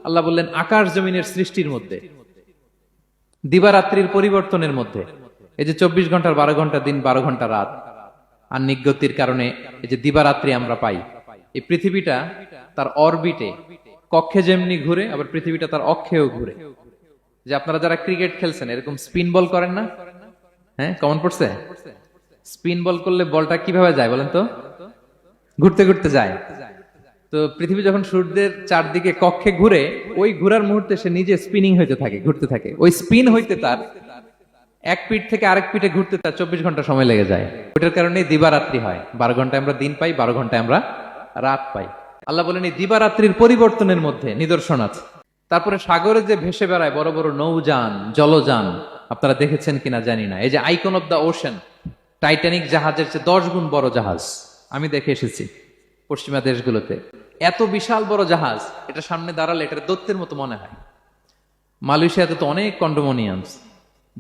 আল্লাহ বললেন আকাশ জমিনের সৃষ্টির মধ্যে, দিবারাত্রির পরিবর্তনের মধ্যে, এই যে 24 ঘন্টার 12 ঘন্টা দিন, 12 ঘন্টা রাত, আর নিগতির কারণে এই যে দিবারাত্রি আমরা পাই। এই পৃথিবীটা তার অরবিটে, কক্ষে যেমনি ঘুরে, আবার পৃথিবীটা তার অক্ষেও ঘুরে। যে আপনারা যারা ক্রিকেট খেলছেন এরকম স্পিন বল করেন না? হ্যাঁ, কমন পড়ছে? স্পিন বল করলে বলটা কিভাবে যায় বলেন তো? ঘুরতে ঘুরতে যায়। তো পৃথিবী যখন সূর্যের চারদিকে কক্ষে ঘুরে, ওই ঘোরার মুহূর্তে সে নিজে স্পিনিং হইতে থাকে, ঘুরতে থাকে। ওই স্পিন হইতে তার এক পিঠ থেকে আরেক পিঠে ঘুরতে তার 24 ঘন্টা সময় লেগে যায়। ওইটার কারণে দিবারাত্রি হয়। 12 ঘন্টায় আমরা দিন পাই, 12 ঘন্টায় আমরা রাত পাই। আল্লাহ বলেন এই দিবারাত্রির পরিবর্তনের মধ্যে নিদর্শন আছে। তারপরে সাগরে যে ভেসে বেড়ায় বড় বড় নৌযান, জলযান, আপনারা দেখেছেন কিনা জানি না। এই যে icon of the ocean, Titanic জাহাজের চেয়ে 10 গুণ বড় জাহাজ, আমি দেখে এসেছি পশ্চিমা দেশগুলোতে। এত বিশাল বড় জাহাজ, এটা সামনে দাঁড়ালে এটা দৈত্যের মতো মনে হয়। মালয়েশিয়াতে তো অনেক কন্ডোমোনিয়ামস,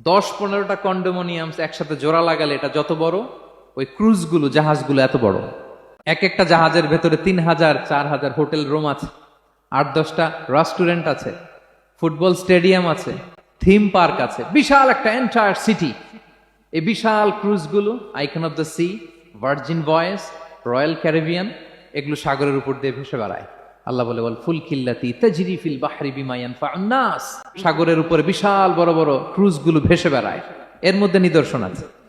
10-15টা কন্ডোমোনিয়ামস একসাথে জোড়া লাগালে এটা যত বড়, ওই ক্রুজগুলো, জাহাজগুলো এত বড়। এক একটা জাহাজের ভেতরে 3000-4000 হোটেল রুম আছে, 8-10টা রেস্টুরেন্ট আছে, ফুটবল স্টেডিয়াম আছে, থিম পার্ক আছে, বিশাল একটা এন্টায়ার সিটি। এই বিশাল ক্রুজগুলো, Icon of the Sea, Virgin Voyage, Royal Caribbean, এগুলো সাগরের উপর দিয়ে ভেসে বেড়ায়। আল্লাহ বলে বল ফুল কিল্লাতি তাজরি ফিল বাহরি বিমা ইয়ানফাউন নাস, সাগরের উপরে বিশাল বড় বড় ক্রুজগুলো ভেসে বেড়ায়। এর মধ্যে নিদর্শন আছে।